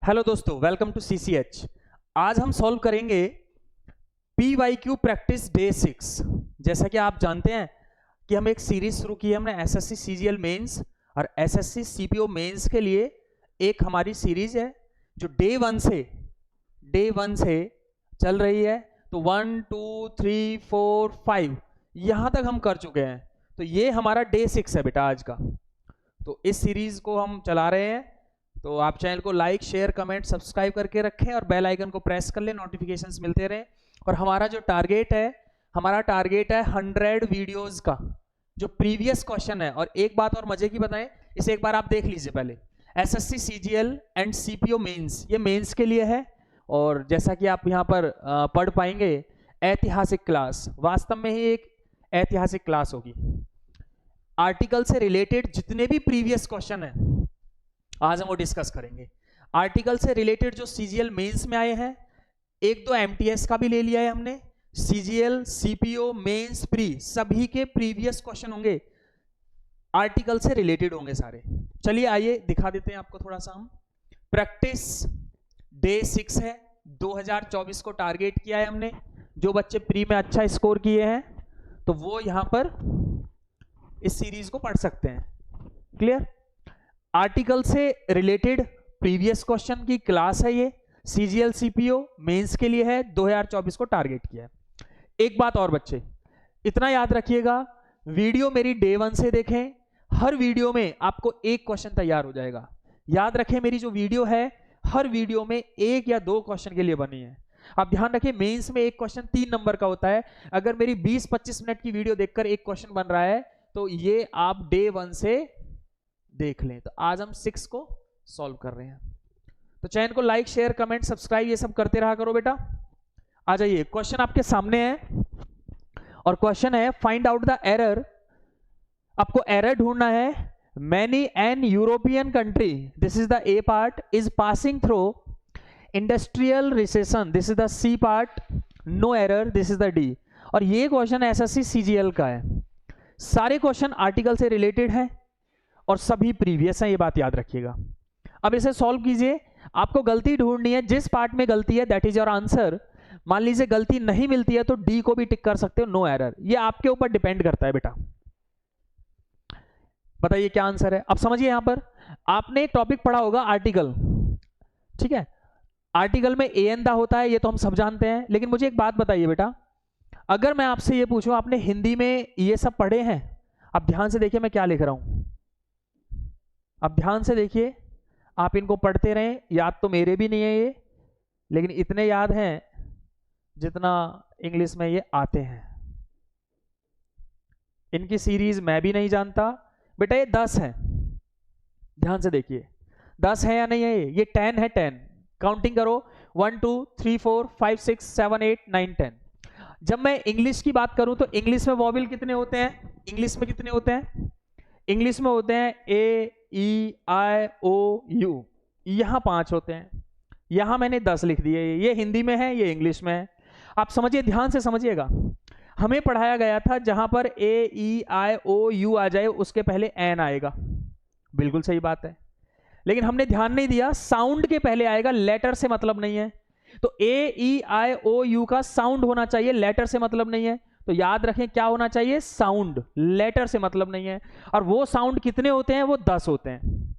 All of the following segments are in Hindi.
हेलो दोस्तों, वेलकम टू CCH। आज हम सॉल्व करेंगे PYQ प्रैक्टिस डे 6। जैसा कि आप जानते हैं कि हम एक सीरीज शुरू की है हमने SSC CGL मेंस और SSC CPO मेंस के लिए। एक हमारी सीरीज है जो डे वन से चल रही है। तो 1 2 3 4 5 यहां तक हम कर चुके हैं। तो ये हमारा डे 6 है बेटा आज का। तो इस सीरीज को हम चला रहे हैं। तो आप चैनल को लाइक शेयर कमेंट सब्सक्राइब करके रखें और बेल आइकन को प्रेस कर लें, नोटिफिकेशंस मिलते रहें। और हमारा जो टारगेट है 100 वीडियोस का जो प्रीवियस क्वेश्चन है। और एक बात और मजे की बताएं, इसे एक बार आप देख लीजिए पहले। SSC CGL and CPO mains, ये मेंस के लिए है। और जैसा कि आप यहाँ पर पढ़ पाएंगे, ऐतिहासिक क्लास, वास्तव में ही एक ऐतिहासिक क्लास होगी। आर्टिकल से रिलेटेड जितने भी प्रीवियस क्वेश्चन है आज हम वो डिस्कस करेंगे। आर्टिकल से रिलेटेड जो CGL मेंस में आए हैं, एक दो MTS का भी ले लिया है हमने। CGL CPO मेंस प्री सभी के प्रीवियस क्वेश्चन होंगे, आर्टिकल से रिलेटेड होंगे सारे। चलिए आइए दिखा देते हैं आपको थोड़ा सा। हम प्रैक्टिस डे 6 है, 2024 को टारगेट किया है हमने। जो बच्चे प्री में अच्छा स्कोर किए हैं तो वो यहां पर इस सीरीज को पढ़ सकते हैं। क्लियर? आर्टिकल से रिलेटेड प्रीवियस क्वेश्चन की क्लास है ये। CGL CPO मेंस के लिए है, 2024 को टारगेट किया है। एक बात और बच्चे, इतना याद रखिएगा, वीडियो मेरी डे 1 से देखें। हर वीडियो में आपको एक क्वेश्चन तैयार हो जाएगा। याद रखें, मेरी जो वीडियो है हर वीडियो में एक या दो क्वेश्चन के लिए बनी है। आप ध्यान रखें, मेंस में एक क्वेश्चन 3 नंबर का होता है। अगर मेरी 20-25 मिनट की वीडियो देखकर एक क्वेश्चन बन रहा है तो ये आप डे 1 से देख लें। तो आज हम 6 को सॉल्व कर रहे हैं। तो चैनल को लाइक शेयर कमेंट सब्सक्राइब ये सब करते रहा करो बेटा। आ जाइए, क्वेश्चन आपके सामने है और क्वेश्चन है फाइंड आउट द एरर। आपको एरर ढूंढना है। Many an European country, this is the A part, is passing through industrial recession, this is the C part, no error, this is the D. और ये क्वेश्चन SSC CGL का है। सारे क्वेश्चन आर्टिकल से रिलेटेड है और सभी प्रीवियस है, ये बात याद रखिएगा। अब इसे सॉल्व कीजिए। आपको गलती ढूंढनी है, जिस पार्ट में गलती है दैट इज योर आंसर। मान लीजिए गलती नहीं मिलती है तो डी को भी टिक कर सकते हो, नो एरर। ये आपके ऊपर डिपेंड करता है बेटा। बताइए क्या आंसर है। अब समझिए, यहां पर आपने टॉपिक पढ़ा होगा आर्टिकल, ठीक है। आर्टिकल में एन दा होता है, ये तो हम सब जानते हैं। लेकिन मुझे एक बात बताइए बेटा, अगर मैं आपसे ये पूछूं आपने हिंदी में ये सब पढ़े हैं? आप ध्यान से देखिए मैं क्या लिख रहा हूं। अब ध्यान से देखिए, आप इनको पढ़ते रहें। याद तो मेरे भी नहीं है ये, लेकिन इतने याद हैं जितना इंग्लिश में ये आते हैं। इनकी सीरीज मैं भी नहीं जानता बेटा। ये 10 है, ध्यान से देखिए 10 है या नहीं है? ये 10 है। 10 काउंटिंग करो, 1 2 3 4 5 6 7 8 9 10। जब मैं इंग्लिश की बात करूं तो इंग्लिश में वॉवेल कितने होते हैं? इंग्लिश में कितने होते हैं? इंग्लिश में होते हैं A-E-I-O-U, यहां 5 होते हैं। यहां मैंने 10 लिख दिए। ये हिंदी में है, ये इंग्लिश में है। आप समझिए, ध्यान से समझिएगा। हमें पढ़ाया गया था जहां पर A-E-I-O-U आ जाए उसके पहले एन आएगा, बिल्कुल सही बात है। लेकिन हमने ध्यान नहीं दिया, साउंड के पहले आएगा, लेटर से मतलब नहीं है। तो A-E-I-O-U का साउंड होना चाहिए, लेटर से मतलब नहीं है। तो याद रखें क्या होना चाहिए? साउंड, लेटर से मतलब नहीं है। और वो साउंड कितने होते हैं? वो 10 होते हैं।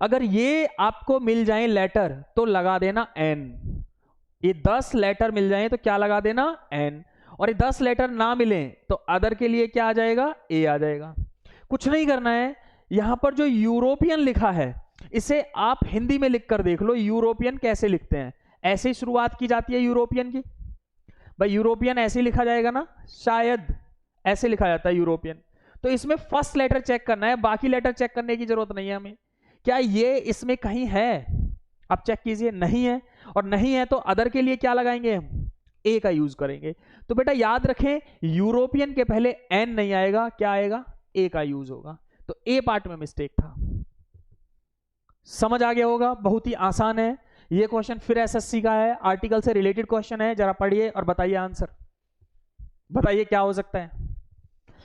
अगर ये आपको मिल जाए लेटर तो लगा देना एन। ये 10 लेटर मिल जाए तो क्या लगा देना? एन। और ये 10 लेटर ना मिले तो अदर के लिए क्या आ जाएगा? ए आ जाएगा। कुछ नहीं करना है। यहां पर जो यूरोपियन लिखा है इसे आप हिंदी में लिखकर देख लो। यूरोपियन कैसे लिखते हैं? ऐसे ही शुरुआत की जाती है यूरोपियन की। भाई यूरोपियन ऐसे ही लिखा जाएगा ना, शायद ऐसे लिखा जाता है यूरोपियन। तो इसमें फर्स्ट लेटर चेक करना है, बाकी लेटर चेक करने की जरूरत नहीं है हमें। क्या ये इसमें कहीं है? आप चेक कीजिए, नहीं है। और नहीं है तो अदर के लिए क्या लगाएंगे? ए का यूज करेंगे। तो बेटा याद रखें, यूरोपियन के पहले एन नहीं आएगा, क्या आएगा? ए का यूज होगा। तो ए पार्ट में मिस्टेक था। समझ आ गया होगा, बहुत ही आसान है ये क्वेश्चन। फिर SSC का है, आर्टिकल से रिलेटेड क्वेश्चन है। जरा पढ़िए और बताइए आंसर। बताइए क्या हो सकता है।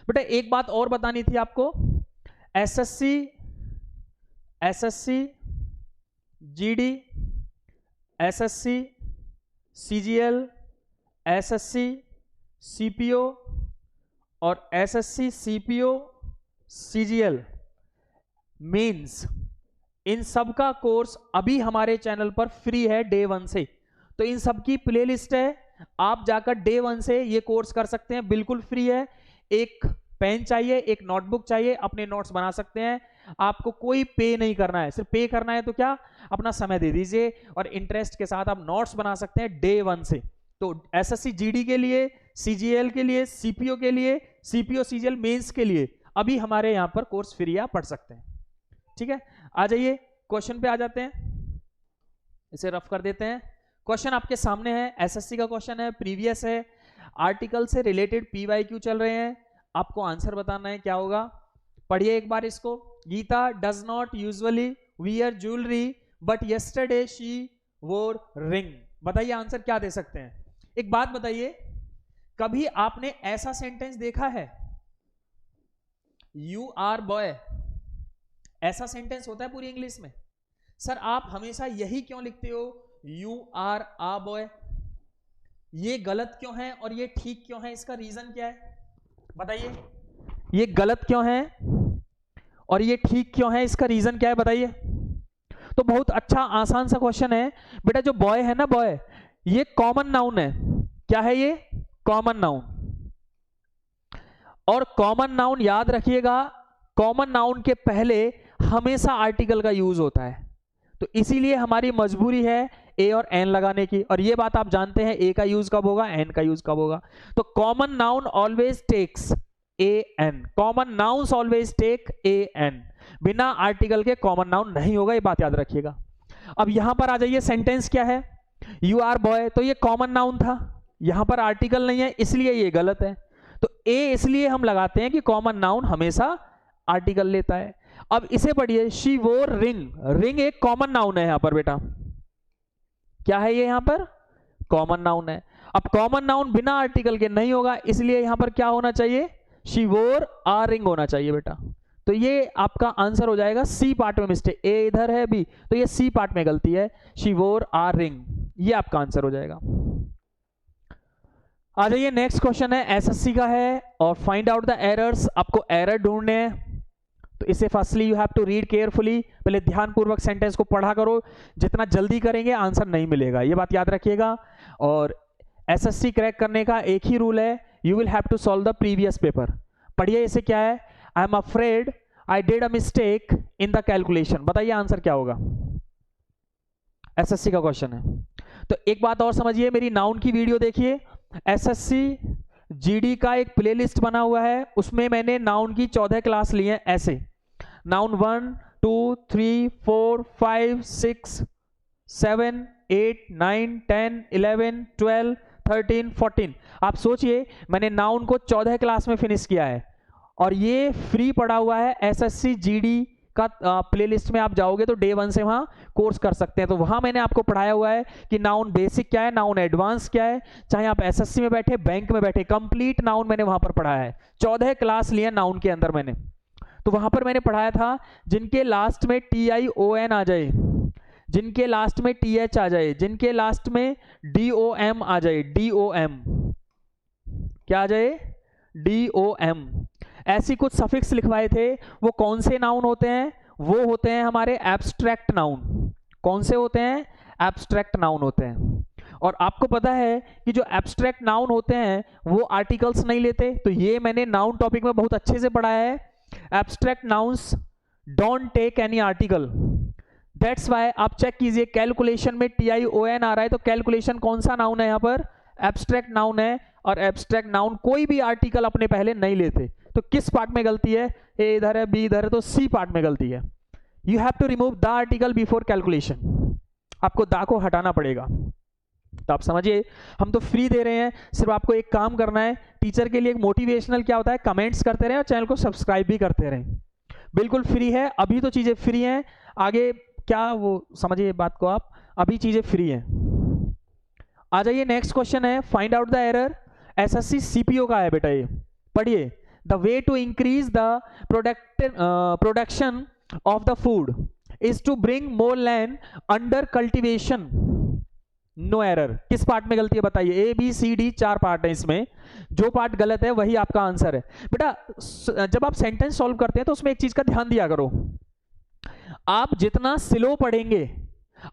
बेटा एक बात और बतानी थी आपको। SSC GD SSC, CGL, SSC, CPO और एसएससी, सीपीओ, सीजीएल मेंस, इन सब का कोर्स अभी हमारे चैनल पर फ्री है डे 1 से। तो इन सब की प्लेलिस्ट है, आप जाकर डे 1 से ये कोर्स कर सकते हैं, बिल्कुल फ्री है। एक पेन चाहिए, एक नोटबुक चाहिए, अपने नोट्स बना सकते हैं, आपको कोई पे नहीं करना है। सिर्फ पे करना है तो क्या, अपना समय दे दीजिए और इंटरेस्ट के साथ आप नोट्स बना सकते हैं डे 1 से। तो एसएससी जीडी के लिए, सीजीएल के लिए, सीपीओ के लिए, सीपीओ सीजीएल मेंस के लिए अभी हमारे यहाँ पर कोर्स फ्री आप पढ़ सकते हैं। ठीक है, आ जाइए क्वेश्चन पे आ जाते हैं, इसे रफ कर देते हैं। क्वेश्चन आपके सामने है, एसएससी का क्वेश्चन है, प्रीवियस है, आर्टिकल से रिलेटेड पीवाईक्यू चल रहे हैं, आपको आंसर बताना है क्या होगा। पढ़िए एक बार इसको। Geeta does not usually wear jewellery but yesterday she wore ring. बताइए आंसर क्या दे सकते हैं। एक बात बताइए, कभी आपने ऐसा सेंटेंस देखा है, यू आर बॉय, ऐसा सेंटेंस होता है पूरी इंग्लिश में? सर आप हमेशा यही क्यों लिखते हो, यू आर आ बॉय? ये गलत क्यों है और ये ठीक क्यों है, इसका रीजन क्या है बताइए। ये गलत क्यों है और ये ठीक क्यों है, इसका रीजन क्या है बताइए। तो बहुत अच्छा आसान सा क्वेश्चन है बेटा। जो बॉय है ना, बॉय ये कॉमन नाउन है। क्या है ये? Common noun. और कॉमन नाउन याद रखिएगा, कॉमन नाउन के पहले हमेशा आर्टिकल का यूज होता है। तो इसीलिए हमारी मजबूरी है ए और एन लगाने की, और ये बात आप जानते हैं ए का यूज कब होगा, एन का यूज कब होगा। तो common noun always takes a an, common nouns always take a an, बिना आर्टिकल के कॉमन नाउन नहीं होगा, ये बात याद रखिएगा। अब यहां पर आ जाइए, सेंटेंस क्या है, यू आर बॉय, तो ये कॉमन नाउन था, यहां पर आर्टिकल नहीं है इसलिए ये गलत है। तो ए इसलिए हम लगाते हैं कि कॉमन नाउन हमेशा आर्टिकल लेता है। अब इसे पढ़िए, शी वोर रिंग, रिंग एक कॉमन नाउन है यहां पर बेटा। क्या है ये? यहां पर कॉमन नाउन है। अब कॉमन नाउन बिना आर्टिकल के नहीं होगा, इसलिए यहां पर क्या होना चाहिए, शी वोर आ रिंग होना चाहिए बेटा। तो ये आपका आंसर हो जाएगा, सी पार्ट में मिस्टेक, ए इधर है बी, तो ये सी पार्ट में गलती है, शी वोर आ रिंग, ये आपका आंसर हो जाएगा। आ जाइए नेक्स्ट क्वेश्चन है, एसएससी का है, और फाइंड आउट द एरर्स, आपको एरर ढूंढने हैं। तो इसे firstly you have to read carefully, पहले ध्यानपूर्वक सेंटेंस को पढ़ा करो, जितना जल्दी करेंगे आंसर नहीं मिलेगा, ये बात याद रखिएगा। और एसएससी क्रैक करने का एक ही रूल है, you will have to solve the previous paper. पढ़िए इसे, क्या है, I am afraid I did a mistake in the calculation. बताइए आंसर क्या होगा, एसएससी का क्वेश्चन है। तो एक बात और समझिए, मेरी नाउन की वीडियो देखिए, एसएससी जीडी का एक प्लेलिस्ट बना हुआ है, उसमें मैंने नाउन की 14 क्लास ली है, ऐसे नाउन 1 2 3 4 5 6 7 8 9 10 11 12 13 14। आप सोचिए मैंने नाउन को 14 क्लास में फिनिश किया है, और ये फ्री पड़ा हुआ है एसएससी जीडी का प्लेलिस्ट में आप जाओगे तो डे 1 से वहां कोर्स कर सकते हैं। तो वहां मैंने आपको पढ़ाया हुआ है कि नाउन बेसिक क्या है, नाउन एडवांस क्या है, चाहे आप एसएससी में बैठे, बैंक में बैठे, कंप्लीट नाउन मैंने वहां पर पढ़ाया है। 14 क्लास लिए नाउन के अंदर मैंने, तो वहां पर मैंने पढ़ाया था जिनके लास्ट में TION आ जाए, जिनके लास्ट में TH आ जाए, जिनके लास्ट में DOM आ जाए, DOM क्या आ जाए, DOM, ऐसी कुछ सफिक्स लिखवाए थे। वो कौन से नाउन होते हैं, वो होते हैं हमारे एब्स्ट्रैक्ट नाउन। कौन से होते हैं, एब्स्ट्रैक्ट नाउन होते हैं। और आपको पता है कि जो एब्स्ट्रैक्ट नाउन होते हैं वो आर्टिकल्स नहीं लेते, तो ये मैंने नाउन टॉपिक में बहुत अच्छे से पढ़ाया है। Abstract nouns don't take any article, that's why आप चेक कीजिए कैलकुलेशन में TION आ रहा है, तो कैलकुलेशन कौन सा नाउन है, यहाँ पर एब्स्ट्रैक्ट नाउन है, और एब्स्ट्रैक्ट नाउन कोई भी आर्टिकल अपने पहले नहीं लेते। तो किस पार्ट में गलती है, ए इधर है, बी इधर है, तो सी पार्ट में गलती है। You have to remove the article before calculation, आपको द को हटाना पड़ेगा। तो आप समझिए हम तो फ्री दे रहे हैं, सिर्फ आपको एक काम करना है, टीचर के लिए एक मोटिवेशनल क्या होता है, कमेंट्स करते रहें और चैनल को सब्सक्राइब भी करते रहें। बिल्कुल फ्री है, अभी तो चीजें फ्री हैं, आगे क्या वो समझिए बात को आप, अभी चीजें फ्री हैं। आ जाइए नेक्स्ट क्वेश्चन है, find out the error, SSC CPO का है बेटा ये, पढ़िए। The way to increase the production of the food is to bring more land under cultivation. No error. किस पार्ट में गलती है बताइए? A B C D 4 part है, इसमें जो पार्ट गलत है वही आपका आंसर है। बेटा जब आप सेंटेंस सॉल्व करते हैं तो उसमें एक चीज का ध्यान दिया करो, आप जितना स्लो पढ़ेंगे,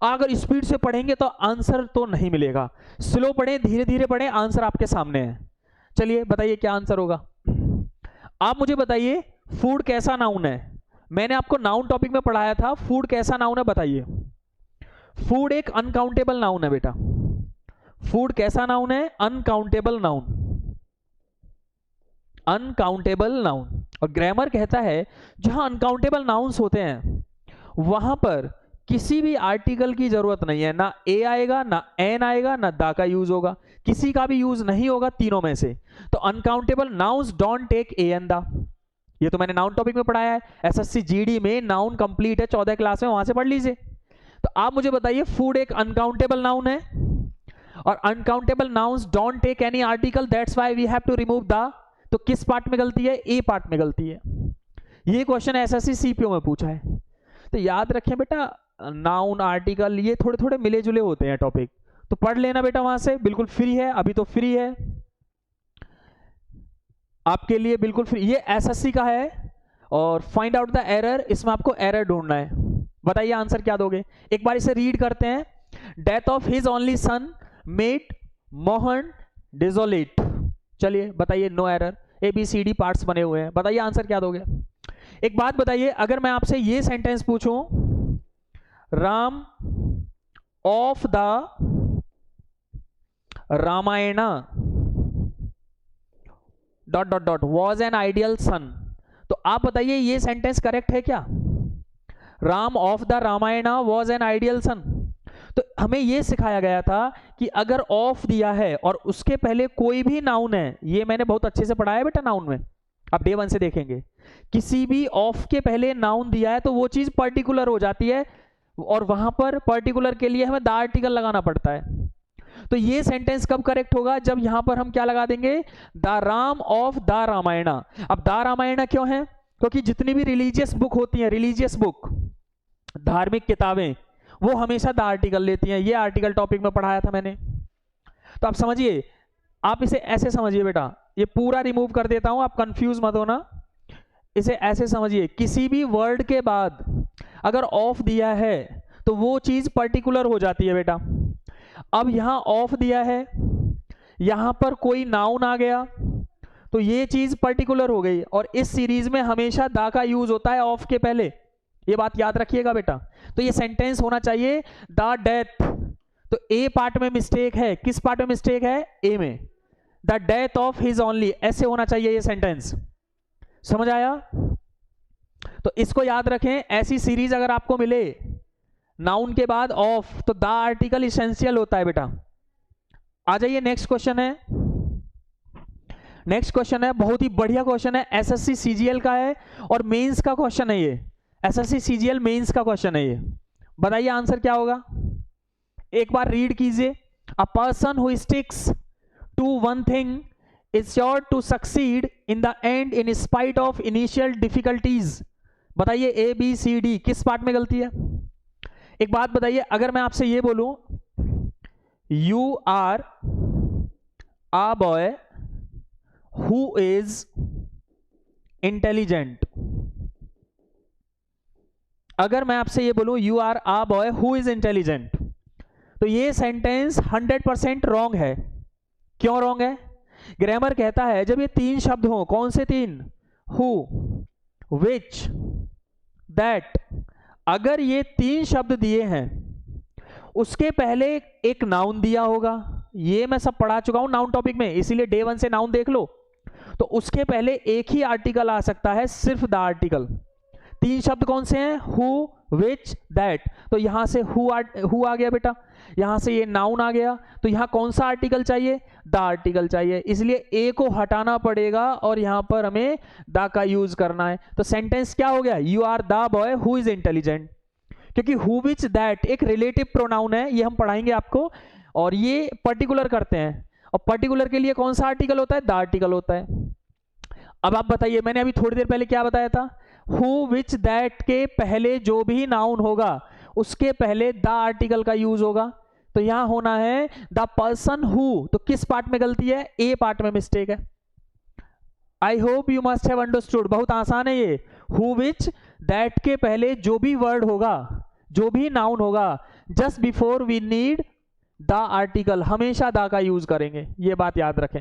अगर स्पीड से पढ़ेंगे तो आंसर तो नहीं मिलेगा। स्लो पढ़ें, धीरे धीरे पढ़ें, आंसर आपके सामने है। चलिए बताइए क्या आंसर होगा। आप मुझे बताइए फूड कैसा नाउन है? मैंने आपको नाउन टॉपिक में पढ़ाया था, फूड कैसा नाउन है बताइए। फूड एक अनकाउंटेबल नाउन है बेटा। फूड कैसा नाउन है? Uncountable noun. Uncountable noun. और ग्रामर कहता है जहां अनकाउंटेबल नाउन्स होते हैं वहां पर किसी भी आर्टिकल की जरूरत नहीं है, ना ए आएगा, ना एन आएगा, ना दा का यूज होगा, किसी का भी यूज नहीं होगा तीनों में से। तो uncountable nouns don't take a an the. ये तो मैंने नाउन टॉपिक में पढ़ाया है, एसएससी जीडी में नाउन कंप्लीट है 14 क्लास में, वहां से पढ़ लीजिए। तो आप मुझे बताइए फूड एक अनकाउंटेबल नाउन है और uncountable nouns don't take any article, that's why we have to remove the. तो किस पार्ट में गलती है? ए पार्ट में गलती है। ये क्वेश्चन एसएससी सीपीओ में पूछा है। तो याद रखें बेटा, नाउन आर्टिकल ये थोड़े थोड़े मिले जुले होते हैं टॉपिक, तो पढ़ लेना बेटा वहां से, बिल्कुल फ्री है, अभी तो फ्री है आपके लिए, बिल्कुल फ्री। ये एसएससी का है और फाइंड आउट द एरर, इसमें आपको एरर ढूंढना है। बताइए आंसर क्या दोगे? एक बार इसे रीड करते हैं। Death of his only son made Mohan desolate. चलिए बताइए, no error, A B C D parts बने हुए हैं। बताइए आंसर क्या दोगे? एक बात बताइए, अगर मैं आपसे ये सेंटेंस पूछूं, Ram of the Ramayana dot dot dot was an ideal son, तो आप बताइए ये सेंटेंस करेक्ट है क्या? Ram of the Ramayana was an ideal son. तो हमें यह सिखाया गया था कि अगर ऑफ दिया है और उसके पहले कोई भी नाउन है, ये मैंने बहुत अच्छे से पढ़ाया बेटा नाउन में, आप डे 1 से देखेंगे, किसी भी ऑफ के पहले नाउन दिया है तो वो चीज पर्टिकुलर हो जाती है और वहां पर पर्टिकुलर के लिए हमें द आर्टिकल लगाना पड़ता है। तो ये सेंटेंस कब करेक्ट होगा? जब यहां पर हम क्या लगा देंगे? The Ram of the Ramayana. अब द रामायणा क्यों है? क्योंकि जितनी भी रिलीजियस बुक होती हैं, रिलीजियस बुक, धार्मिक किताबें, वो हमेशा द आर्टिकल लेती हैं। ये आर्टिकल टॉपिक में पढ़ाया था मैंने। तो आप समझिए, आप इसे ऐसे समझिए बेटा, ये पूरा रिमूव कर देता हूं, आप कंफ्यूज मत होना। इसे ऐसे समझिए, किसी भी वर्ड के बाद अगर ऑफ दिया है तो वो चीज पर्टिकुलर हो जाती है बेटा। अब यहां ऑफ दिया है, यहां पर कोई नाउन आ गया तो ये चीज पर्टिकुलर हो गई, और इस सीरीज में हमेशा दा का यूज होता है ऑफ के पहले, ये बात याद रखिएगा बेटा। तो ये सेंटेंस होना चाहिए द डेथ, तो ए पार्ट में मिस्टेक है। किस पार्ट में मिस्टेक है? ए में। The death of his only, ऐसे होना चाहिए ये सेंटेंस। समझ आया? तो इसको याद रखें, ऐसी सीरीज अगर आपको मिले नाउन के बाद ऑफ, तो द आर्टिकल इसेंशियल होता है बेटा। आ जाइए, नेक्स्ट क्वेश्चन है। नेक्स्ट क्वेश्चन है, बहुत ही बढ़िया क्वेश्चन है, एसएससी सीजीएल का है और मेंस का क्वेश्चन है ये। एसएससी सीजीएल मेंस का क्वेश्चन है ये। बताइए आंसर क्या होगा? एक बार रीड कीजिए। A person who sticks to one thing is sure to succeed in the end in spite of initial difficulties। बताइए ए बी सी डी किस पार्ट में गलती है? एक बात बताइए, अगर मैं आपसे ये बोलूं you are a boy who is intelligent, अगर मैं आपसे ये बोलूं you are a boy who is intelligent, तो ये सेंटेंस 100% रॉन्ग है। क्यों रॉन्ग है? ग्रामर कहता है जब ये 3 शब्द हो, कौन से 3? हु, विच, दैट, अगर ये 3 शब्द दिए हैं उसके पहले एक नाउन दिया होगा, ये मैं सब पढ़ा चुका हूं नाउन टॉपिक में, इसीलिए डे 1 से नाउन देख लो। तो उसके पहले एक ही आर्टिकल आ सकता है, सिर्फ द आर्टिकल। 3 शब्द कौन से हैं? हु, विच, दैट, तो यहां से हु आ गया बेटा, यहां से ये नाउन आ गया, तो यहां कौन सा आर्टिकल चाहिए? द आर्टिकल चाहिए, इसलिए ए को हटाना पड़ेगा और यहां पर हमें द का यूज करना है। तो सेंटेंस क्या हो गया? You are the boy who is intelligent, क्योंकि हु विच दैट एक रिलेटिव प्रोनाउन है, ये हम पढ़ाएंगे आपको, और ये पर्टिकुलर करते हैं, और पर्टिकुलर के लिए कौन सा आर्टिकल होता है? द आर्टिकल होता है। अब आप बताइए, मैंने अभी थोड़ी देर पहले क्या बताया था? हु विच दैट के पहले जो भी नाउन होगा उसके पहले द आर्टिकल का यूज होगा। तो यहां होना है द पर्सन हु, तो किस पार्ट में गलती है? ए पार्ट में मिस्टेक है। I hope you must have understood, बहुत आसान है ये। हु विच, दैट के पहले जो भी वर्ड होगा, जो भी नाउन होगा, just before we need the article, हमेशा द का यूज करेंगे, ये बात याद रखें।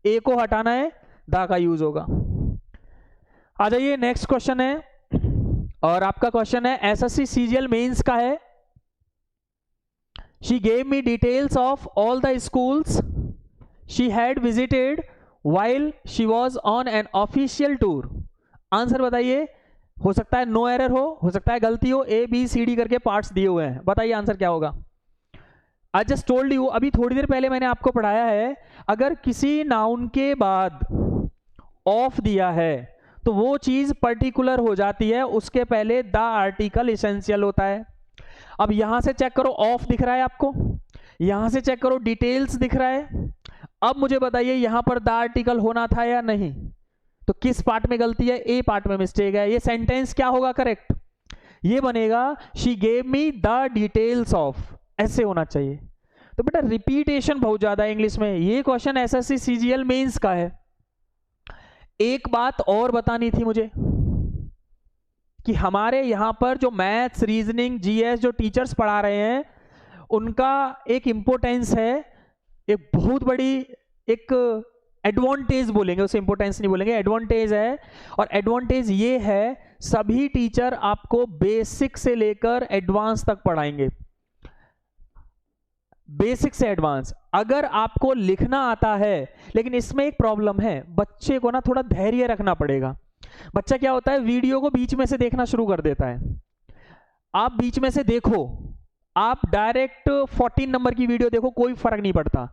ए को हटाना है, द का यूज होगा। आ जाइए नेक्स्ट क्वेश्चन है, और आपका क्वेश्चन है एसएससी सीजीएल मेंस का है। She gave me details of all the schools she had visited while she was on an official tour। Answer बताइए, हो सकता है नो एरर हो सकता है गलती हो, ए बी सी डी करके पार्ट्स दिए हुए हैं, बताइए आंसर क्या होगा। आई जस्ट टोल्ड यू, अभी थोड़ी देर पहले मैंने आपको पढ़ाया है, अगर किसी नाउन के बाद ऑफ दिया है तो वो चीज पर्टिकुलर हो जाती है, उसके पहले द आर्टिकल एसेंशियल होता है। अब यहां से चेक करो, ऑफ दिख रहा है आपको, यहां से चेक करो डिटेल्स दिख रहा है। अब मुझे बताइए यहां पर द आर्टिकल होना था या नहीं, तो किस पार्ट में गलती है? ए पार्ट में मिस्टेक है। ये सेंटेंस क्या होगा करेक्ट? ये बनेगा she gave me the details of, ऐसे होना चाहिए। तो बेटा रिपीटेशन बहुत ज्यादा है इंग्लिश में, ये क्वेश्चन एसएससी सीजीएल मेंस का है। एक बात और बतानी थी मुझे कि हमारे यहां पर जो मैथ्स, रीजनिंग, जीएस जो टीचर्स पढ़ा रहे हैं, उनका एक इंपोर्टेंस है, एक बहुत बड़ी एक एडवांटेज बोलेंगे, उसे इंपोर्टेंस नहीं बोलेंगे, एडवांटेज है। और एडवांटेज ये है, सभी टीचर आपको बेसिक से लेकर एडवांस तक पढ़ाएंगे, बेसिक से एडवांस। अगर आपको लिखना आता है, लेकिन इसमें एक प्रॉब्लम है, बच्चे को ना थोड़ा धैर्य रखना पड़ेगा। बच्चा क्या होता है, वीडियो को बीच में से देखना शुरू कर देता है। आप बीच में से देखो, आप डायरेक्ट 14 नंबर की वीडियो देखो, कोई फर्क नहीं पड़ता।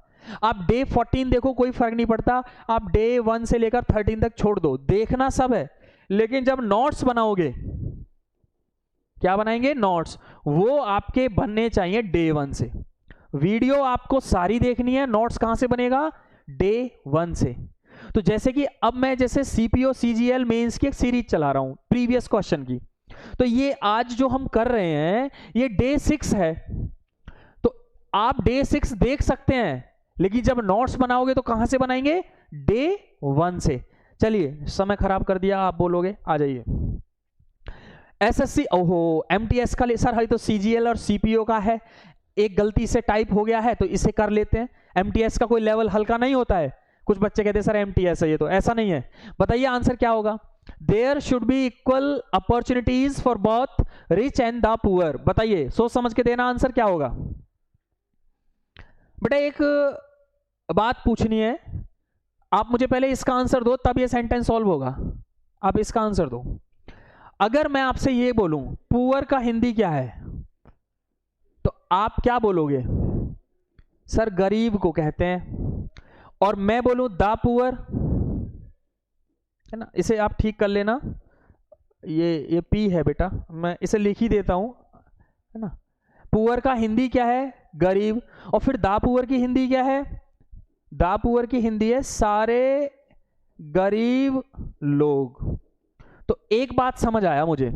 आप डे 14 देखो, कोई फर्क नहीं पड़ता। आप डे 1 से लेकर 13 तक छोड़ दो, देखना सब है। लेकिन जब नोट्स बनाओगे, क्या बनाएंगे? नोट्स, वो आपके बनने चाहिए डे 1 से। वीडियो आपको सारी देखनी है, नोट्स कहां से बनेगा? डे 1 से। तो जैसे कि अब मैं जैसे सीपीओ सीजीएल मेंस की एक सीरीज चला रहा हूं प्रीवियस क्वेश्चन की, तो ये आज जो हम कर रहे हैं ये डे 6 है। तो आप डे 6 देख सकते हैं, लेकिन जब नोट्स बनाओगे तो कहां से बनाएंगे? डे 1 से। चलिए, समय खराब कर दिया, आप बोलोगे, आ जाइए। एसएससी, ओहो, एमटीएस का सर है तो सीजीएल और सीपीओ का है, एक गलती से टाइप हो गया है तो इसे कर लेते हैं। एमटीएस का कोई लेवल हल्का नहीं होता है। कुछ बच्चे कहते हैं सर एमटीएस है ये, तो ऐसा नहीं है। बताइए आंसर क्या होगा? There should be equal opportunities for both rich and the poor. बताइए, सोच समझ के देना, आंसर क्या होगा? बेटा एक बात पूछनी है, आप मुझे पहले इसका आंसर दो, तब ये सेंटेंस सॉल्व होगा। आप इसका आंसर दो। अगर मैं आपसे ये बोलूं पुअर का हिंदी क्या है, तो आप क्या बोलोगे? सर गरीब को कहते हैं। और मैं बोलूं द पुअर, है ना, इसे आप ठीक कर लेना, ये पी है बेटा, मैं इसे लिख ही देता हूं, है ना। पुअर का हिंदी क्या है? गरीब। और फिर द पुअर की हिंदी क्या है? द पुअर की हिंदी है सारे गरीब लोग। तो एक बात समझ आया मुझे,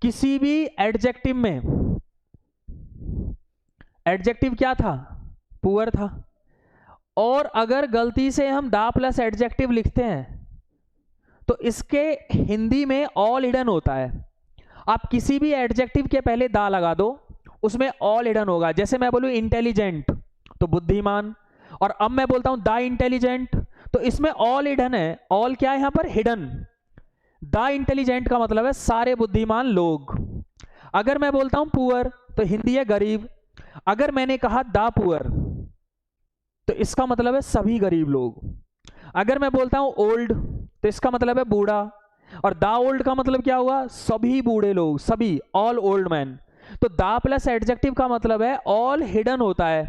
किसी भी एडजेक्टिव में, एडजेक्टिव क्या था? पुअर था। और अगर गलती से हम दा प्लस एडजेक्टिव लिखते हैं तो इसके हिंदी में ऑल हिडन होता है। आप किसी भी एडजेक्टिव के पहले दा लगा दो, उसमें ऑल हिडन होगा। जैसे मैं बोलूं इंटेलिजेंट तो बुद्धिमान, और अब मैं बोलता हूं द इंटेलिजेंट, तो इसमें ऑल हिडन है। ऑल क्या है यहां पर? हिडन। द इंटेलिजेंट का मतलब है सारे बुद्धिमान लोग। अगर मैं बोलता हूं पुअर तो हिंदी है गरीब। अगर मैंने कहा द पुअर तो इसका मतलब है सभी गरीब लोग। अगर मैं बोलता हूं ओल्ड तो इसका मतलब है बूढ़ा, और द ओल्ड का मतलब क्या हुआ? सभी बूढ़े लोग, सभी, ऑल ओल्ड मैन। तो द प्लस एडजेक्टिव का मतलब है ऑल हिडन होता है,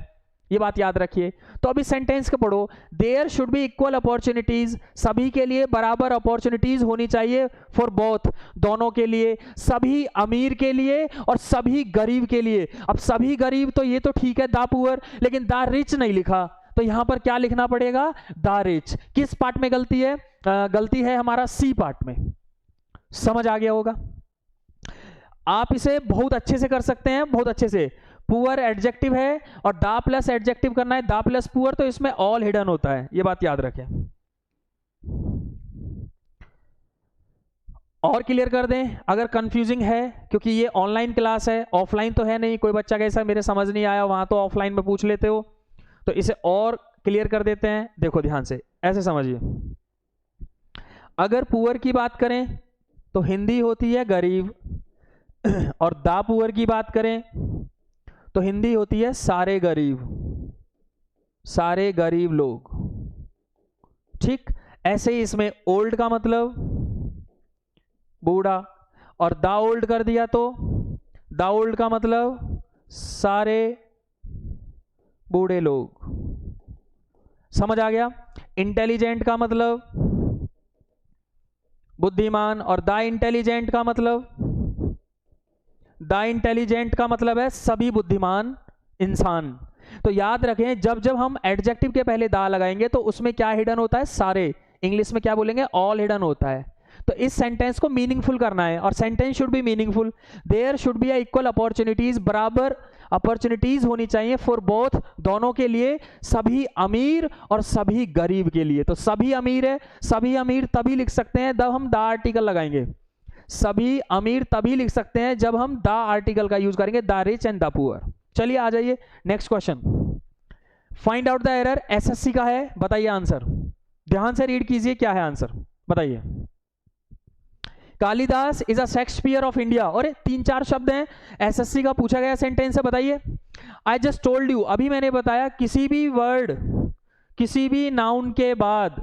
ये बात याद रखिए। तो अभी सेंटेंस को पढ़ो, there should be equal opportunities, सभी के लिए बराबर अपॉर्चुनिटीज होनी चाहिए, फॉर बोथ, दोनों के लिए, सभी अमीर के लिए और सभी गरीब के लिए। अब सभी गरीब तो ये तो ठीक है, द पुअर, लेकिन द रिच नहीं लिखा, तो यहां पर क्या लिखना पड़ेगा? The rich. किस पार्ट में गलती है? गलती है हमारा सी पार्ट में। समझ आ गया होगा? आप इसे बहुत अच्छे से कर सकते हैं, बहुत अच्छे से। पुअर एडजेक्टिव है और दा प्लस एडजेक्टिव करना है, दा प्लस पुअर, तो इसमें ऑल हिडन होता है, ये बात याद रखें। और क्लियर कर दें अगर कंफ्यूजिंग है, क्योंकि ये ऑनलाइन क्लास है, ऑफलाइन तो है नहीं। कोई बच्चा कैसा मेरे समझ नहीं आया वहां तो ऑफलाइन में पूछ लेते हो, तो इसे और क्लियर कर देते हैं। देखो ध्यान से ऐसे समझिए, अगर पुअर की बात करें तो हिंदी होती है गरीब, और दा पुअर की बात करें तो हिंदी होती है सारे गरीब, सारे गरीब लोग। ठीक, ऐसे ही इसमें ओल्ड का मतलब बूढ़ा, और दा ओल्ड कर दिया तो दा ओल्ड का मतलब सारे बूढ़े लोग। समझ आ गया? इंटेलिजेंट का मतलब बुद्धिमान, और दा इंटेलिजेंट का है सभी बुद्धिमान इंसान। तो याद रखें जब जब हम एडजेक्टिव के पहले दा लगाएंगे तो उसमें क्या हिडन होता है, सारे, इंग्लिश में क्या बोलेंगे, ऑल हिडन होता है। तो इस सेंटेंस को मीनिंगफुल करना है, और sentence should be meaningful. There should be equal opportunities, बराबर अपॉर्चुनिटीज होनी चाहिए फॉर बोथ, दोनों के लिए, सभी अमीर और सभी गरीब के लिए। तो सभी अमीर है, सभी अमीर तभी लिख सकते हैं जब हम दा आर्टिकल लगाएंगे, सभी अमीर तभी लिख सकते हैं जब हम दा आर्टिकल का यूज करेंगे, दा रिच एंड दा पुअर। चलिए आ जाइए next question, find out the error, SSC का है, बताइए आंसर। ध्यान से रीड कीजिए, क्या है आंसर बताइए। Kalidas is a Shakespeare of India, और 3-4 शब्द हैं, एसएससी का पूछा गया सेंटेंस है, बताइए। आई जस्ट टोल्ड यू, अभी मैंने बताया किसी भी वर्ड, किसी भी नाउन के बाद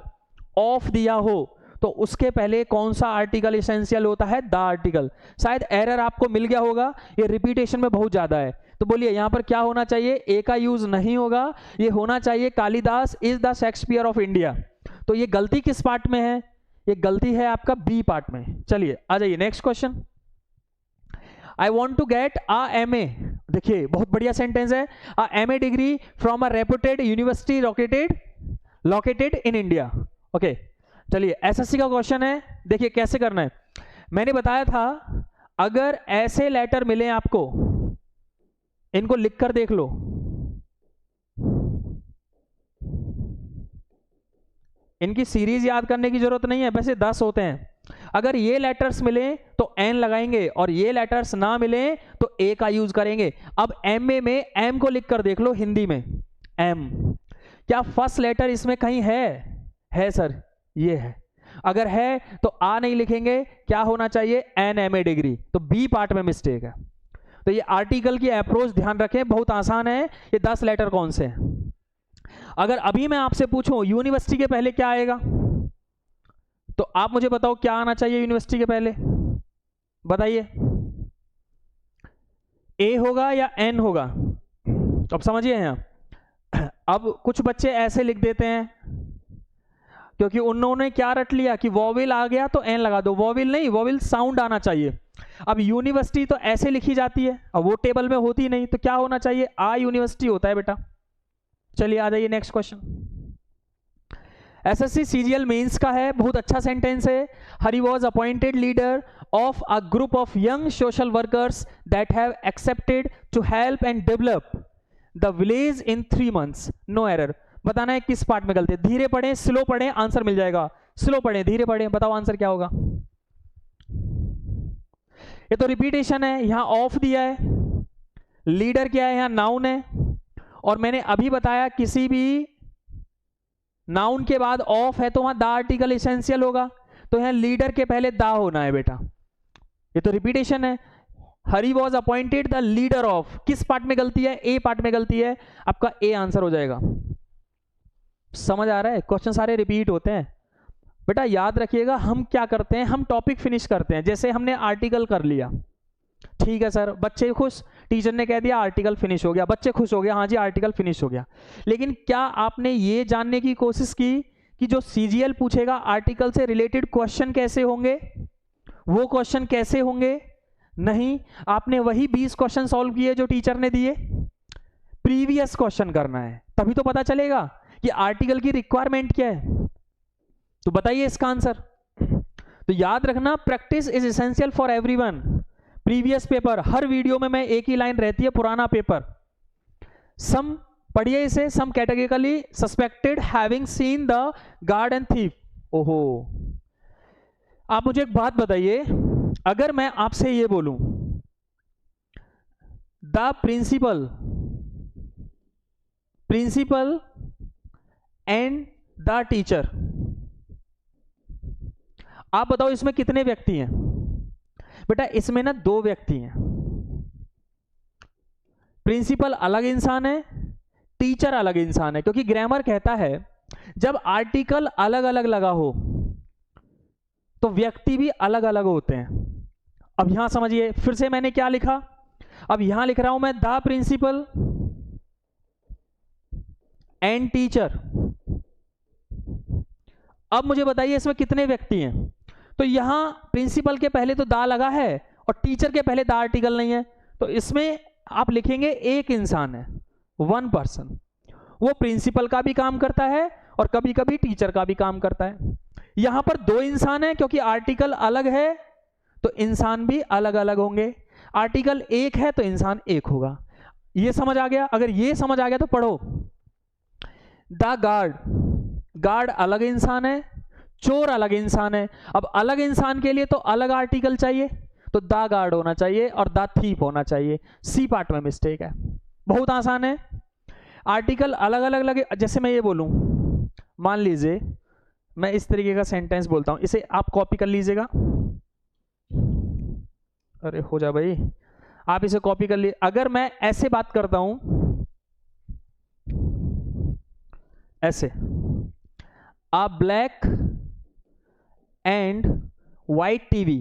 ऑफ दिया हो तो उसके पहले कौन सा आर्टिकल एसेंशियल होता है, द आर्टिकल। शायद एरर आपको मिल गया होगा, ये रिपीटेशन में बहुत ज्यादा है, तो बोलिए यहां पर क्या होना चाहिए, ए का यूज नहीं होगा, ये होना चाहिए Kalidas is the Shakespeare of India. तो ये गलती किस पार्ट में है, ये गलती है आपका बी पार्ट में। चलिए आ जाइए next question, I want to get a MA, देखिए बहुत बढ़िया सेंटेंस है, a MA degree from a reputed university located in India. Okay, चलिए एसएससी का क्वेश्चन है, देखिए कैसे करना है। मैंने बताया था अगर ऐसे लेटर मिले आपको, इनको लिखकर देख लो, इनकी सीरीज याद करने की जरूरत नहीं है, वैसे 10 होते हैं। अगर ये लेटर्स मिले तो एन लगाएंगे, और ये लेटर्स ना मिले तो ए का यूज करेंगे। अब एम ए में एम को लिखकर देख लो, हिंदी में एम, क्या फर्स्ट लेटर इसमें कहीं है सर, ये है। अगर है तो आ नहीं लिखेंगे, क्या होना चाहिए, एन एम ए डिग्री, तो बी पार्ट में मिस्टेक है। तो ये आर्टिकल की अप्रोच ध्यान रखें, बहुत आसान है। ये 10 लेटर कौन से हैं। अगर अभी मैं आपसे पूछूं यूनिवर्सिटी के पहले क्या आएगा, तो आप मुझे बताओ क्या आना चाहिए यूनिवर्सिटी के पहले, बताइए। ए होगा या एन होगा, अब समझिए यहां। अब कुछ बच्चे ऐसे लिख देते हैं, क्योंकि उन्होंने क्या रट लिया कि वॉवेल आ गया तो एन लगा दो, वॉवेल नहीं, वॉवेल साउंड आना चाहिए। अब यूनिवर्सिटी तो ऐसे लिखी जाती है, अब वो टेबल में होती नहीं, तो क्या होना चाहिए, आ यूनिवर्सिटी होता है बेटा। चलिए आ जाइए next question, SSC CGL mains का है, बहुत अच्छा सेंटेंस है। Hari was appointed leader of a group of young social workers that have accepted to help and develop the village in 3 months। No error, बताना है किस पार्ट में गलती है। धीरे पढ़ें, स्लो पढ़ें, आंसर मिल जाएगा। स्लो पढ़ें, धीरे पढ़ें, बताओ आंसर क्या होगा। ये तो रिपीटेशन है, यहां ऑफ दिया है, लीडर क्या है, यहां नाउन है, और मैंने अभी बताया किसी भी नाउन के बाद ऑफ है तो वहां दा आर्टिकल एसेंशियल होगा, तो यहां लीडर के पहले दा होना है बेटा। ये तो रिपीटेशन है। Hari was appointed the leader of, किस पार्ट में गलती है, ए पार्ट में गलती है, आपका ए आंसर हो जाएगा। समझ आ रहा है, क्वेश्चन सारे रिपीट होते हैं बेटा। याद रखिएगा हम क्या करते हैं, हम टॉपिक फिनिश करते हैं। जैसे हमने आर्टिकल कर लिया, ठीक है सर, बच्चे खुश, टीचर ने कह दिया आर्टिकल फिनिश हो गया, बच्चे खुश हो गए, हाँ जी आर्टिकल फिनिश हो गया। लेकिन क्या आपने ये जानने की कोशिश की कि जो सीजीएल पूछेगा आर्टिकल से रिलेटेड क्वेश्चन कैसे होंगे, वो क्वेश्चन कैसे होंगे? नहीं, आपने वही 20 क्वेश्चन सॉल्व किए जो टीचर ने दिए। प्रीवियस क्वेश्चन करना है, तभी तो पता चलेगा कि आर्टिकल की रिक्वायरमेंट क्या है। तो बताइए इसका आंसर। तो याद रखना, practice is essential for everyone. Previous paper, her video में मैं एक ही लाइन रहती है, पुराना पेपर सम पढ़िए इसे, some categorically suspected having seen the guard and thief. ओहो, आप मुझे एक बात बताइए, अगर मैं आपसे ये बोलूं the principal and the teacher, आप बताओ इसमें कितने व्यक्ति हैं? बेटा इसमें ना दो व्यक्ति हैं। प्रिंसिपल अलग इंसान है, टीचर अलग इंसान है, क्योंकि ग्रामर कहता है जब आर्टिकल अलग अलग लगा हो तो व्यक्ति भी अलग अलग होते हैं। अब यहां समझिए, फिर से मैंने क्या लिखा, अब यहां लिख रहा हूं मैं द प्रिंसिपल एंड टीचर। अब मुझे बताइए इसमें कितने व्यक्ति हैं? तो यहां प्रिंसिपल के पहले तो दा लगा है और टीचर के पहले दा आर्टिकल नहीं है, तो इसमें आप लिखेंगे एक इंसान है, वन पर्सन। वो प्रिंसिपल का भी काम करता है और कभी कभी टीचर का भी काम करता है। यहां पर दो इंसान है, क्योंकि आर्टिकल अलग है तो इंसान भी अलग अलग होंगे। आर्टिकल एक है तो इंसान एक होगा। ये समझ आ गया? अगर ये समझ आ गया तो पढ़ो, द गार्ड अलग इंसान है, चोर अलग इंसान है। अब अलग इंसान के लिए तो अलग आर्टिकल चाहिए, तो द गार्ड होना चाहिए और द थीफ होना चाहिए। सी पार्ट में मिस्टेक है, बहुत आसान है। आर्टिकल अलग अलग लगे, जैसे मैं ये बोलूं, मान लीजिए मैं इस तरीके का सेंटेंस बोलता हूं, इसे आप कॉपी कर लीजिएगा। अरे हो जा भाई, आप इसे कॉपी कर लीजिए। अगर मैं ऐसे बात करता हूं, ऐसे, a black and white TV.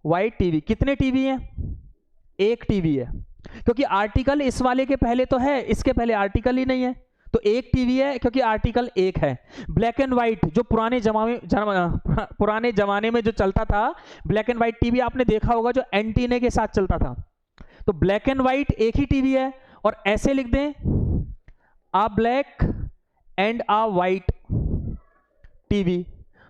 White TV, कितने टीवी हैं? एक टीवी है, क्योंकि आर्टिकल इस वाले के पहले तो है, इसके पहले आर्टिकल ही नहीं है, तो एक टीवी है क्योंकि आर्टिकल एक है। ब्लैक एंड व्हाइट जो पुराने जमाने में जो चलता था, ब्लैक एंड व्हाइट टीवी आपने देखा होगा जो एंटीने के साथ चलता था, तो ब्लैक एंड व्हाइट एक ही टीवी है। और ऐसे लिख दें, a black and a white TV.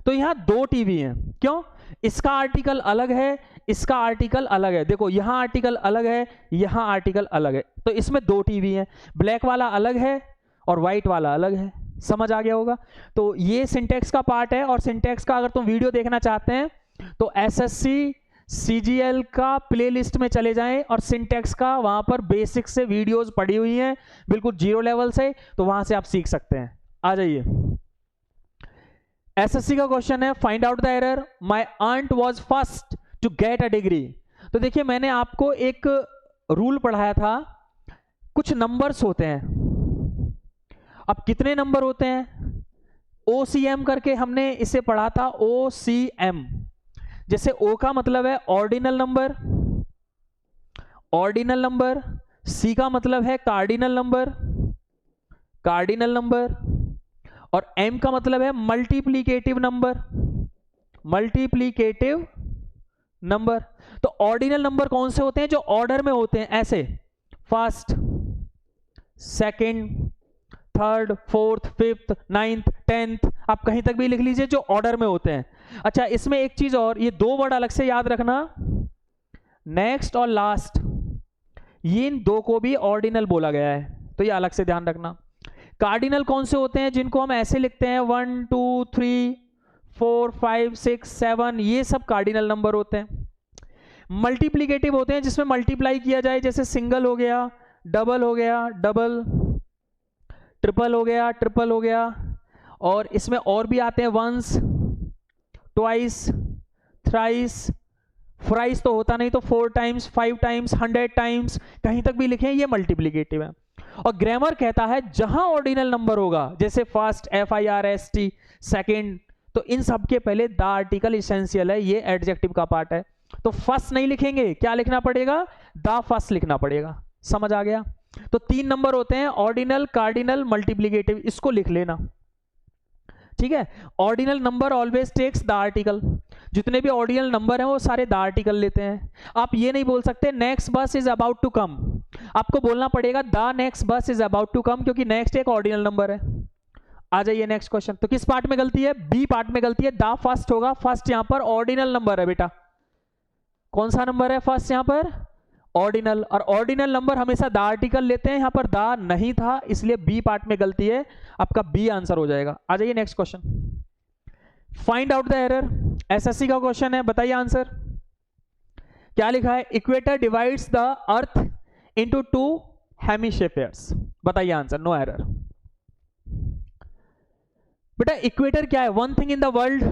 तो यहां दो टीवी हैं, क्यों? इसका आर्टिकल अलग है, इसका आर्टिकल अलग है। देखो यहां आर्टिकल अलग है, यहां आर्टिकल अलग है, तो इसमें दो टीवी हैं, ब्लैक वाला अलग है और व्हाइट वाला अलग है। समझ आ गया होगा? तो ये सिंटैक्स का पार्ट है। और सिंटैक्स का अगर तुम वीडियो देखना चाहते हैं तो एसएससी सीजीएल का प्लेलिस्ट में चले जाएं और सिंटैक्स का वहां पर बेसिक से वीडियोस पड़ी हुई हैं, बिल्कुल जीरो लेवल से, तो वहां से आप सीख सकते हैं। आ जाइए, एसएससी का क्वेश्चन है, find out the error, my aunt was first to get a degree. तो देखिए मैंने आपको एक रूल पढ़ाया था, कुछ नंबर्स होते हैं। अब कितने नंबर होते हैं? OCM करके हमने इसे पढ़ा था, OCM। जैसे O का मतलब है ordinal number, ordinal number. C का मतलब है कार्डिनल नंबर, कार्डिनल नंबर। और M का मतलब है मल्टीप्लिकेटिव नंबर, मल्टीप्लिकेटिव नंबर। तो ऑर्डिनल नंबर कौन से होते हैं? जो ऑर्डर में होते हैं, ऐसे first, second, third, fourth, fifth, ninth, tenth, आप कहीं तक भी लिख लीजिए, जो ऑर्डर में होते हैं। अच्छा, इसमें एक चीज और, ये दो वर्ड अलग से याद रखना, नेक्स्ट और लास्ट, ये इन दो को भी ऑर्डिनल बोला गया है, तो ये अलग से ध्यान रखना। कार्डिनल कौन से होते हैं? जिनको हम ऐसे लिखते हैं 1 2 3 4 5 6 7, ये सब कार्डिनल नंबर होते हैं। मल्टीप्लिकेटिव होते हैं जिसमें मल्टीप्लाई किया जाए, जैसे सिंगल हो गया, डबल हो गया, डबल, ट्रिपल हो गया, ट्रिपल हो गया। और इसमें और भी आते हैं, वंस, ट्वाइस, थ्राइस, फ्राइस तो होता नहीं, तो 4 टाइम्स, 5 टाइम्स, 100 टाइम्स, कहीं तक भी लिखें, ये मल्टीप्लिकेटिव है। और ग्रामर कहता है जहां ऑर्डिनल नंबर होगा, जैसे फर्स्ट, FIRST, सेकंड, तो इन सब के पहले द आर्टिकल एसेंशियल है, ये एडजेक्टिव का पार्ट है। तो फर्स्ट नहीं लिखेंगे, क्या लिखना पड़ेगा? द फर्स्ट लिखना पड़ेगा। समझ आ गया? तो 3 नंबर होते हैं, ऑर्डिनल, कार्डिनल, मल्टीप्लिकेटिव, इसको लिख लेना, ठीक है? Ordinal number always takes the article, जितने भी ऑर्डिनल नंबर हैं वो सारे द आर्टिकल लेते हैं। आप ये नहीं बोल सकते नेक्स्ट बस इज अबाउट टू कम, आपको बोलना पड़ेगा द नेक्स्ट बस इज अबाउट टू कम, क्योंकि नेक्स्ट एक ऑर्डिनल नंबर है। आ जाइए नेक्स्ट क्वेश्चन। तो किस पार्ट में गलती है? बी पार्ट में गलती है, द फर्स्ट होगा। फर्स्ट यहां पर ऑर्डिनल नंबर है बेटा, कौन सा नंबर है फर्स्ट? यहां पर ऑर्डिनल, और ऑर्डिनल नंबर हमेशा द आर्टिकल लेते हैं, यहां पर द नहीं था इसलिए बी पार्ट में गलती है, आपका बी आंसर हो जाएगा। आ जाइए next question, find out the error. SSC का क्वेश्चन है, बताइए आंसर क्या लिखा है। Equator divides the earth into 2 hemispheres, बताइए आंसर, नो एरर। बेटा इक्वेटर क्या है, one thing in the world,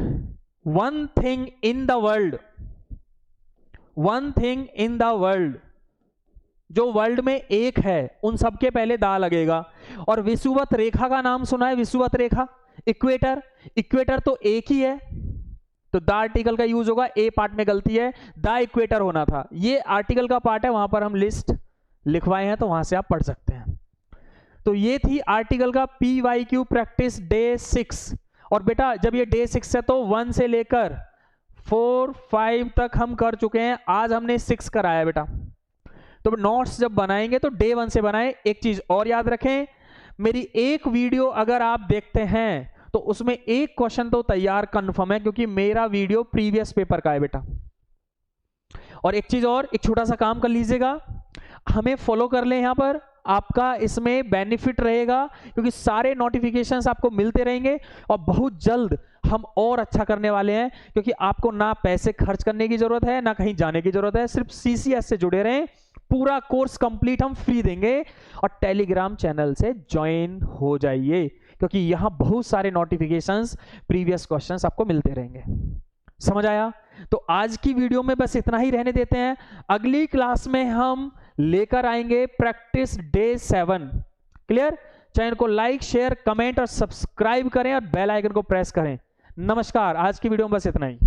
one thing in the world, one thing in the world, जो वर्ल्ड में एक है उन सबके पहले दा लगेगा। और विषुवत रेखा का नाम सुना है, विषुवत रेखा, इक्वेटर, इक्वेटर तो एक ही है, तो द आर्टिकल का यूज होगा, ए पार्ट में गलती है, द इक्वेटर होना था, ये आर्टिकल का पार्ट है, वहां पर हम लिस्ट लिखवाए हैं तो वहां से आप पढ़ सकते हैं। तो ये थी आर्टिकल का PYQ प्रैक्टिस डे 6। और बेटा जब ये डे 6 है तो 1 से लेकर 4, 5 तक हम कर चुके हैं, आज हमने 6 कराया बेटा। तो नोट्स जब बनाएंगे तो डे 1 से बनाएं। एक चीज और याद रखें, मेरी एक वीडियो अगर आप देखते हैं तो उसमें एक क्वेश्चन तो तैयार कंफर्म है, क्योंकि मेरा वीडियो प्रीवियस पेपर का है बेटा। और एक चीज और, एक छोटा सा काम कर लीजिएगा, हमें फॉलो कर ले, यहां पर आपका इसमें बेनिफिट रहेगा, क्योंकि सारे नोटिफिकेशंस आपको मिलते रहेंगे और बहुत जल्द हम और अच्छा करने वाले हैं, क्योंकि आपको ना पैसे खर्च करने की जरूरत है ना कहीं जाने की जरूरत है, सिर्फ CCS से जुड़े रहें, पूरा कोर्स कंप्लीट हम फ्री देंगे। और टेलीग्राम चैनल से ज्वाइन हो जाइए, क्योंकि यहां बहुत सारे नोटिफिकेशंस, प्रीवियस क्वेश्चंस आपको मिलते रहेंगे। समझ आया? तो आज की वीडियो में बस इतना ही रहने देते हैं, अगली क्लास में हम लेकर आएंगे प्रैक्टिस डे 7। क्लियर? चैनल को लाइक, शेयर, कमेंट और सब्सक्राइब करें और बेल आइकन को प्रेस करें। नमस्कार, आज की वीडियो में बस इतना ही।